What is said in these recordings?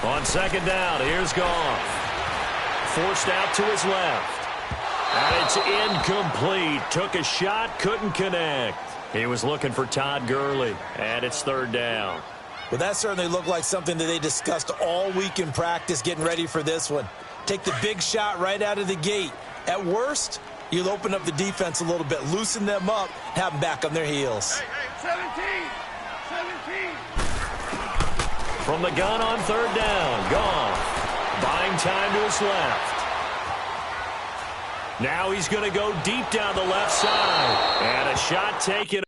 On second down, here's Goff. Forced out to his left. And it's incomplete. Took a shot, couldn't connect. He was looking for Todd Gurley, and it's third down. Well, that certainly looked like something that they discussed all week in practice, getting ready for this one. Take the big shot right out of the gate. At worst, you'll open up the defense a little bit, loosen them up, have them back on their heels. Hey, 17. From the gun on third down, Goff. Buying time to his left. Now he's going to go deep down the left side. And a shot taken.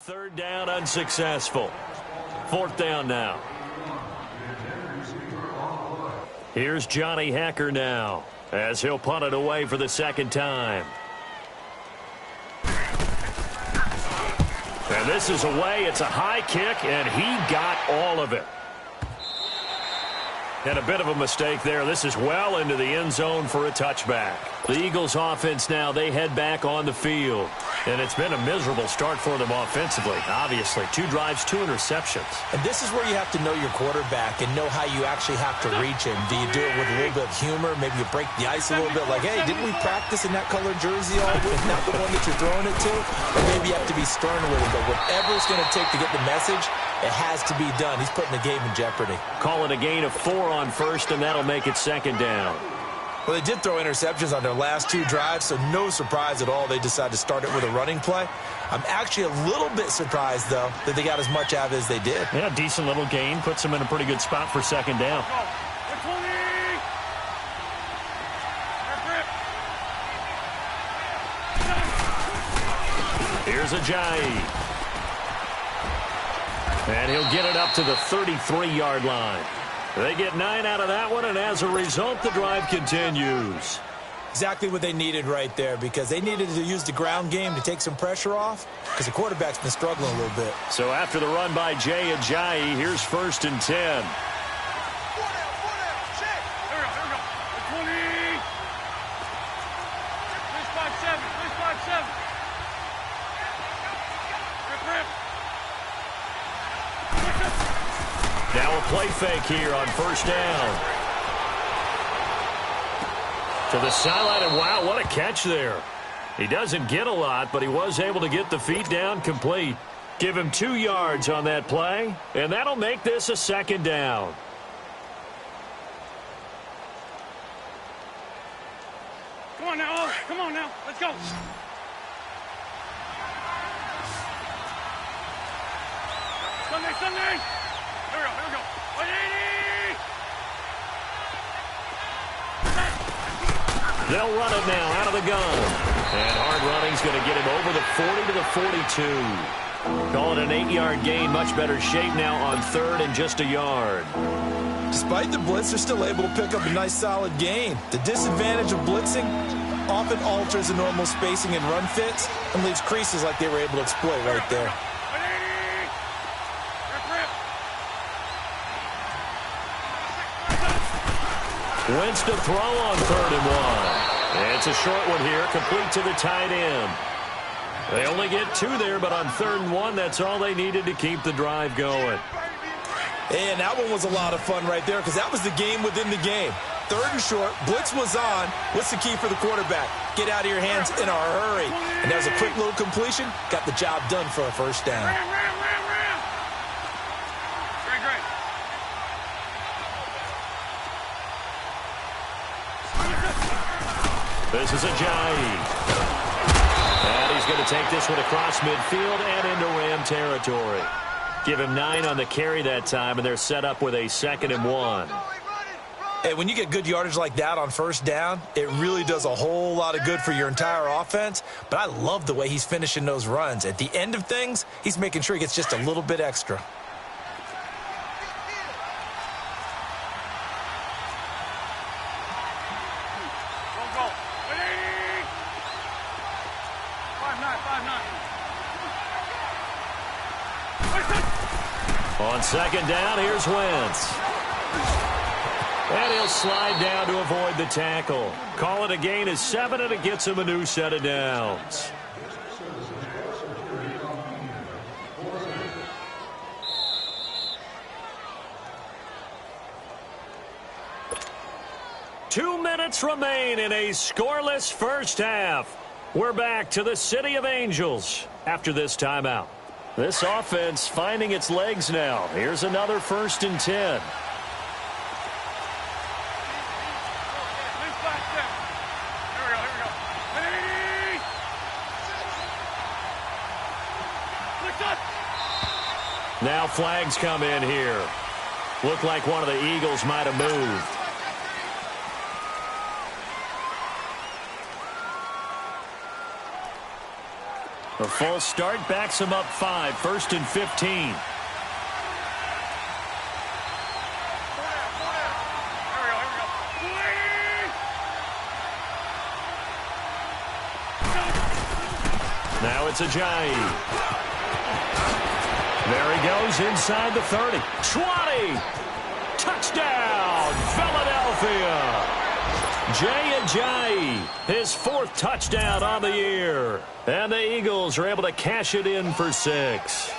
Third down unsuccessful. Fourth down now. Here's Johnny Hacker now as he'll punt it away for the second time. And this is away. It's a high kick, and he got all of it. And a bit of a mistake there. This is well into the end zone for a touchback. The Eagles offense now, they head back on the field. And it's been a miserable start for them offensively, obviously. 2 drives, 2 interceptions. And this is where you have to know your quarterback and know how you actually have to reach him. Do you do it with a little bit of humor? Maybe you break the ice a little bit like, hey, didn't we practice in that colored jersey all week? Not the one that you're throwing it to? Or maybe you have to be stern with it. But whatever it's going to take to get the message, it has to be done. He's putting the game in jeopardy. Call it a gain of 4 on first, and that'll make it second down. Well, they did throw interceptions on their last 2 drives, so no surprise at all they decided to start it with a running play. I'm actually a little bit surprised, though, that they got as much out of it as they did. Yeah, decent little gain. Puts them in a pretty good spot for second down. Here's Ajayi. And he'll get it up to the 33-yard line. They get 9 out of that one, and as a result, the drive continues. Exactly what they needed right there, because they needed to use the ground game to take some pressure off, because the quarterback's been struggling a little bit. So after the run by Jay Ajayi, here's first and 10. Now a play fake here on first down. To the sideline, and wow, what a catch there. He doesn't get a lot, but he was able to get the feet down complete. Give him 2 yards on that play, and that'll make this a second down. Come on now, come on now, let's go. Sunday. Here we go. 180. They'll run it now out of the gun. And hard running's going to get him over the 40 to the 42. Call it an 8-yard gain. Much better shape now on third and just a yard. Despite the blitz, they're still able to pick up a nice solid gain. The disadvantage of blitzing often alters the normal spacing and run fits and leaves creases like they were able to exploit right there. Wentz to throw on third and 1. It's a short one here, complete to the tight end. They only get 2 there, but on third and 1, that's all they needed to keep the drive going. And that one was a lot of fun right there, because that was the game within the game. Third and short, blitz was on. What's the key for the quarterback? Get out of your hands in a hurry. And there's a quick little completion. Got the job done for a first down. This is Ajayi. And he's going to take this one across midfield and into Ram territory. Give him 9 on the carry that time, and they're set up with a 2nd and 1. Hey, when you get good yardage like that on first down, it really does a whole lot of good for your entire offense. But I love the way he's finishing those runs. At the end of things, he's making sure he gets just a little bit extra. On second down, here's Wentz. And he'll slide down to avoid the tackle. Call it a gain of 7, and it gets him a new set of downs. Two minutes remain in a scoreless first half. We're back to the City of Angels after this timeout. This offense finding its legs now. Here's another 1st and 10. Now flags come in here. Looked like one of the Eagles might have moved. A full start backs him up 5, 1st and 15. Now it's Ajayi. There he goes inside the 30. 20. Touchdown, Philadelphia. Ajayi, his 4th touchdown on the year. And the Eagles are able to cash it in for 6.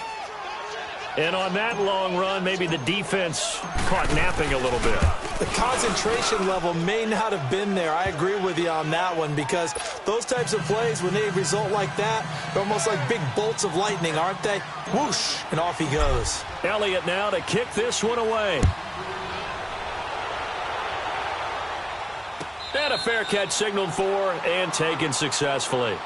And on that long run, maybe the defense caught napping a little bit. The concentration level may not have been there. I agree with you on that one, because those types of plays, when they result like that, they're almost like big bolts of lightning, aren't they? Whoosh, and off he goes. Elliott now to kick this one away. And a fair catch signaled for and taken successfully.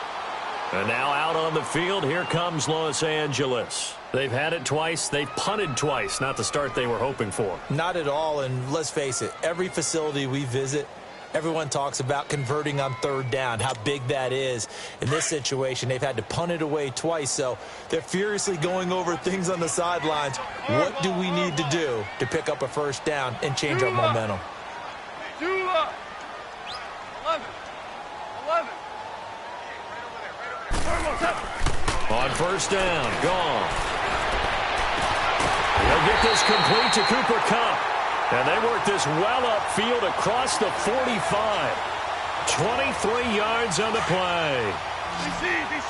And now out on the field, here comes Los Angeles. They've had it twice. They've punted twice. Not the start they were hoping for. Not at all, and let's face it, every facility we visit, everyone talks about converting on 3rd down, how big that is. In this situation, they've had to punt it away twice, so they're furiously going over things on the sidelines. What do we need to do to pick up a 1st down and change our momentum? 11. On 1st down, gone. They'll get this complete to Cooper Kupp. And they work this well upfield across the 45. 23 yards on the play.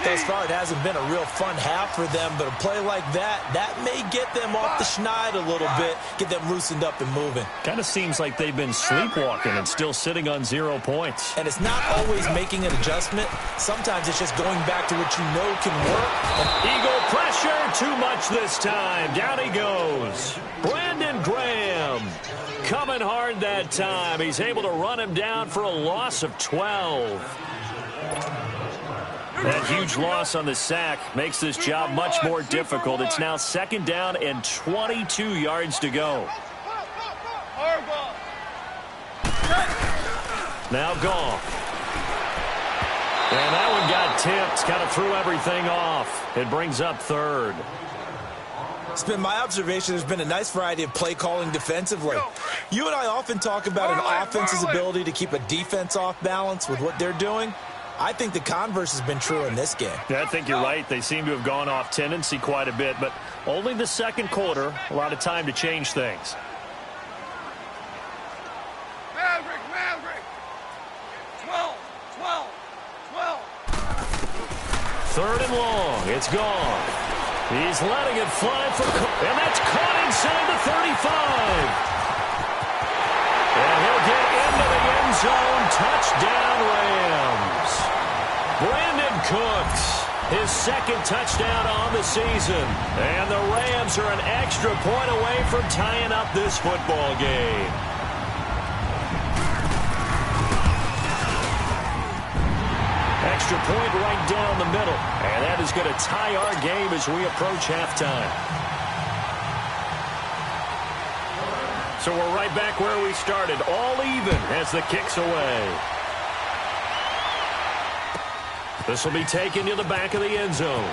Thus far, it hasn't been a real fun half for them, but a play like that may get them off the schneid a little bit, get them loosened up and moving. Kind of seems like they've been sleepwalking and still sitting on 0 points. And it's not always making an adjustment. Sometimes it's just going back to what you know can work. Eagle pressure, too much this time. Down he goes. Brandon Graham coming hard that time. He's able to run him down for a loss of 12. That huge loss on the sack makes this job much more difficult. It's now 2nd down and 22 yards to go. Now Goff. And that one got tipped. Kind of threw everything off. It brings up 3rd. It's been my observation there's been a nice variety of play calling defensively. You and I often talk about an offense's ability to keep a defense off balance with what they're doing. I think the converse has been true in this game. Yeah, I think you're right. They seem to have gone off tendency quite a bit, but only the 2nd quarter. A lot of time to change things. Maverick. 12. 3rd and long. It's gone. He's letting it fly for and that's caught inside the 35. And he'll get into the end zone. Touchdown, Rams. Brandon Cooks, his 2nd touchdown on the season. And the Rams are an extra point away from tying up this football game. Extra point right down the middle. And that is going to tie our game as we approach halftime. So we're right back where we started. All even as the kick's away. This will be taken to the back of the end zone.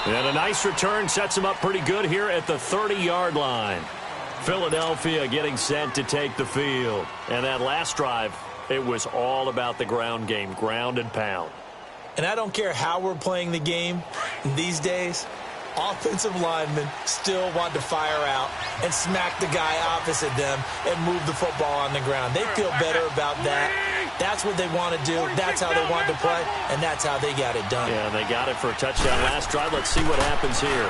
And a nice return sets him up pretty good here at the 30-yard line. Philadelphia getting set to take the field. And that last drive, it was all about the ground game, ground and pound. And I don't care how we're playing the game these days, offensive linemen still want to fire out and smack the guy opposite them and move the football on the ground. They feel better about that. That's what they want to do. That's how they want to play, and that's how they got it done. Yeah, they got it for a touchdown last drive. Let's see what happens here.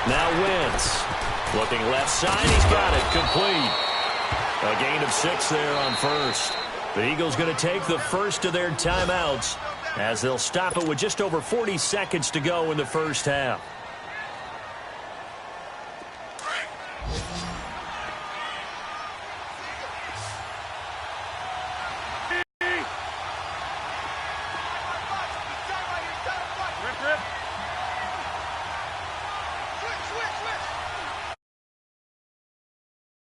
Now Wentz. Looking left side. He's got it. Complete. A gain of 6 there on first. The Eagles going to take the first of their timeouts as they'll stop it with just over 40 seconds to go in the first half.